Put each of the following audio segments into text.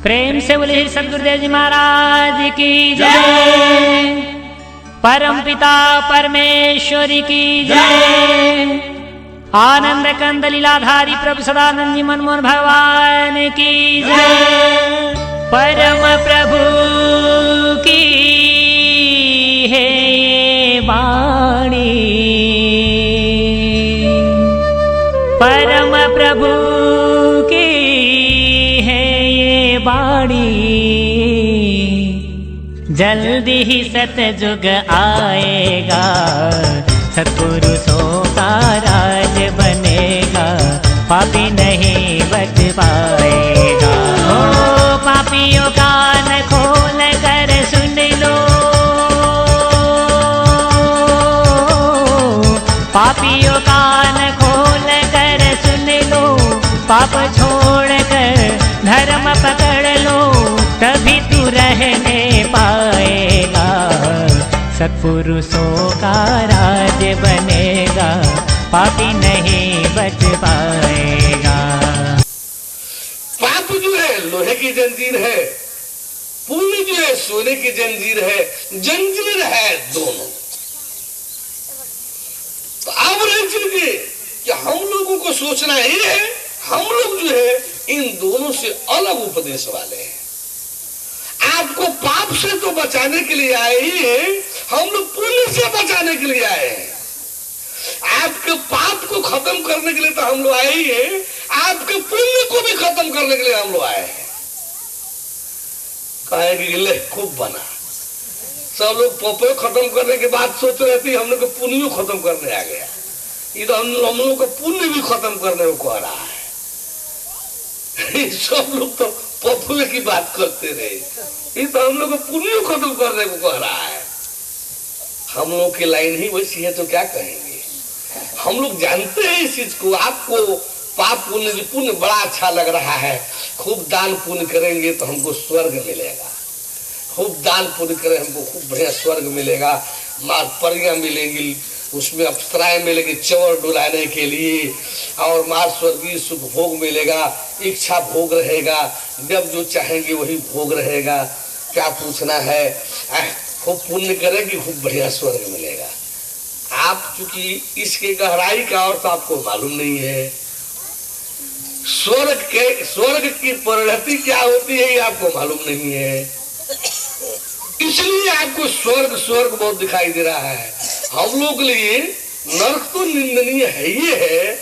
प्रेम से बोले सदगुरुदेव जी महाराज की जय। परम पिता परमेश्वरी की जय। आनंद कंद लीलाधारी प्रभु सदानंद जी मनमोहन भगवान की जय। परम प्रभु की है ये वाणी, परम प्रभु की है ये वाणी। जल्दी ही सतयुग आएगा, सत्पुरुषों का राज बनेगा, पापी नहीं बच पाएगा। ओ पापियों कान खोल कर सुन लो, पापियों कान खोल कर सुन लो, पाप छोड़ कर धर्म पकड़ लो, तभी तू रहने पाएगा, सत्पुरुषों का राज बनेगा, पापी नहीं बच पाएगा। पाप जो है लोहे की जंजीर है, पुण्य जो है सोने की जंजीर है, जंजीर है दोनों। तो अब रह चुके कि हम लोगों को सोचना ये है, हम लोग जो है इन दोनों से अलग उपदेश वाले हैं। आपको पाप से तो बचाने के लिए आए ही हैं, हम लोग पुण्य से बचाने के लिए आए हैं। आपके पाप को खत्म करने के लिए तो हम लोग आए ही हैं, आपके पुण्य को भी खत्म करने के लिए हम लोग आए हैं। कहेंगे ले खूब बना, सब लोग पापों खत्म करने के बाद सोच रहे थे हम लोग को पुण्य खत्म करने आ गया। ये तो हम लोग को पुण्य भी खत्म करने को कह रहा है। सब लोग तो पपुए की बात करते रहे, ये तो हम लोग को पुण्य खत्म करने को कह रहा है। हम लोग की लाइन ही वैसी है तो क्या कहेंगे। हम लोग जानते हैं इस चीज को। आपको पाप पुण्य बड़ा अच्छा लग रहा है, खूब दान पुण्य करेंगे तो हमको स्वर्ग मिलेगा, खूब दान पुण्य करें हमको खूब बढ़िया स्वर्ग मिलेगा, माँ परियां मिलेंगी, उसमें अप्सराएं मिलेगी चवर डुलाने के लिए, और माँ स्वर्गीय सुख भोग मिलेगा, इच्छा भोग रहेगा, जब जो चाहेंगे वही भोग रहेगा। क्या पूछना है, खूब पुण्य करेंगे खूब बढ़िया स्वर्ग मिलेगा। आप चूंकि इसके गहराई का अर्थ आपको मालूम नहीं है, स्वर्ग की परिणति क्या होती है ये आपको मालूम नहीं है, इसलिए आपको स्वर्ग बहुत दिखाई दे रहा है। हम लोग के लिए नरक तो निंदनीय है ही है,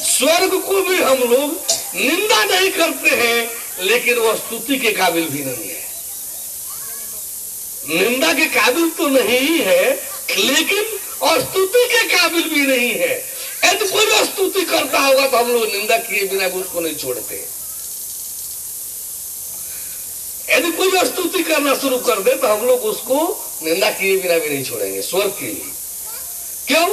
स्वर्ग को भी हम लोग निंदा नहीं करते हैं, लेकिन वह स्तुति के काबिल भी नहीं है। निंदा के काबिल तो नहीं है, लेकिन और स्तुति के काबिल भी नहीं है। यदि कोई स्तुति करता होगा तो हम लोग निंदा किए बिना भी उसको नहीं छोड़ते। यदि कोई स्तुति करना शुरू कर दे तो हम लोग उसको निंदा किए बिना भी नहीं छोड़ेंगे स्वर्ग के लिए। क्यों?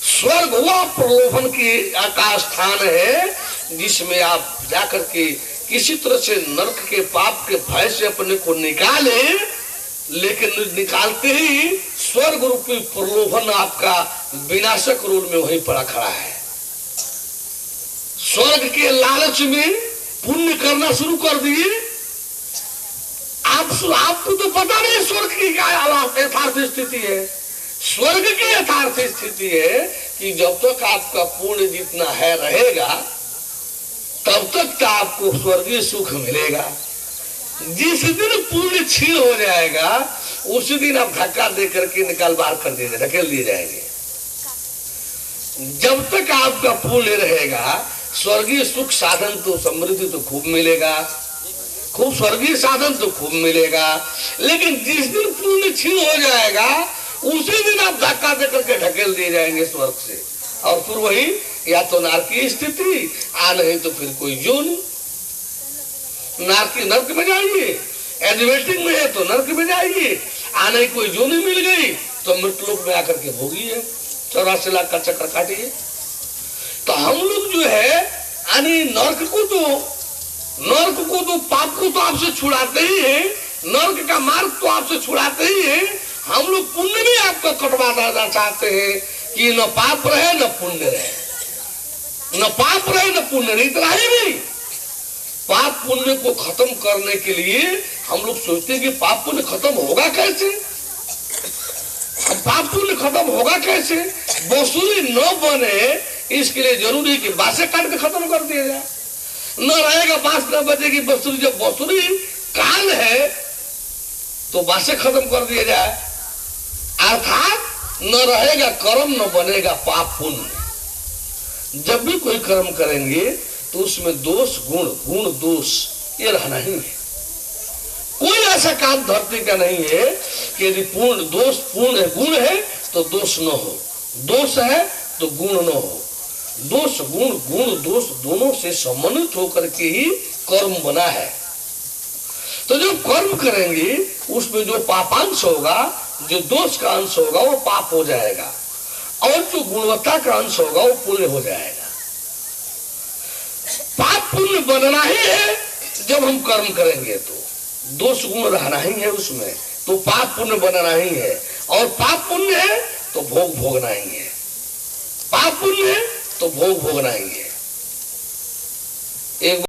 स्वर्ग हुआ प्रलोभन की का स्थान है, जिसमें आप जाकर के किसी तरह से नरक के पाप के भय से अपने को निकाले, लेकिन निकालते ही स्वर्ग रूपी प्रलोभन आपका विनाशक रोल में वहीं पड़ा खड़ा है। स्वर्ग के लालच में पुण्य करना शुरू कर दिए। आपको तो पता नहीं स्वर्ग की क्या यथार्थ स्थिति है। स्वर्ग की यथार्थ स्थिति है कि जब तक आपका पुण्य जितना है रहेगा तब तक आपको स्वर्गीय सुख मिलेगा। जिस दिन पुण्य क्षीण हो जाएगा उसी दिन आप धक्का दे करके निकाल बाहर कर दिए ढकेल दिए जाएंगे। जब तक आपका पुण्य रहेगा स्वर्गीय सुख साधन तो समृद्धि तो खूब मिलेगा, खूब स्वर्गीय साधन तो खूब मिलेगा, लेकिन जिस दिन पुण्य क्षीण हो जाएगा उसी दिन आप धक्का दे करके ढकेल दिए जाएंगे स्वर्ग से, और फिर वही या तो नरक की स्थिति आ नहीं तो फिर कोई जोन नरक में जाइए, एडवेटिंग में है तो नरक में जाइए, आने कोई जोनी मिल गई तो मृतलोक में आकर के भोगिए, 84 लाख का चक्कर काटिए। तो हम लोग जो है यानी नरक को तो पाप को तो आपसे छुड़ाते ही है, नरक का मार्ग तो आपसे छुड़ाते ही है। हम लोग पुण्य भी आपको कटवा देना चाहते हैं कि न पाप रहे न पुण्य रहे, न पाप रहे न पुण्य रहे, इतना ही नहीं पाप पुण्य को खत्म करने के लिए हम लोग सोचते हैं कि पाप पुण्य खत्म होगा कैसे। अब पाप पुण्य खत्म होगा कैसे? बांसुरी न बने इसके लिए जरूरी है कि बांसे काट के खत्म कर दिया जाए। न रहेगा बांस न बचेगी बांसुरी। जब बांसुरी काल है तो बांसे खत्म कर दिया जाए, अर्थात न रहेगा कर्म न बनेगा पाप पुण्य। जब भी कोई कर्म करेंगे तो उसमें दोष गुण गुण दोष ये रहना ही है। कोई ऐसा काम धरती का नहीं है कि यदि पूर्ण दोष पूर्ण गुण है तो दोष न हो, दोष है तो गुण न हो। दोष गुण गुण दोष दोनों से समन्वित होकर के ही कर्म बना है। तो जो कर्म करेंगे उसमें जो पापांश होगा, जो दोष का अंश होगा वो पाप हो जाएगा, और जो गुणवत्ता का अंश होगा वो पुण्य हो जाएगा। पाप पुण्य बनना ही है जब हम कर्म करेंगे, तो दोष गुण रहना ही है उसमें, तो पाप पुण्य बनना ही है। और पाप पुण्य है तो भोग भोगना ही है, पाप पुण्य है तो भोग भोगना ही है। एक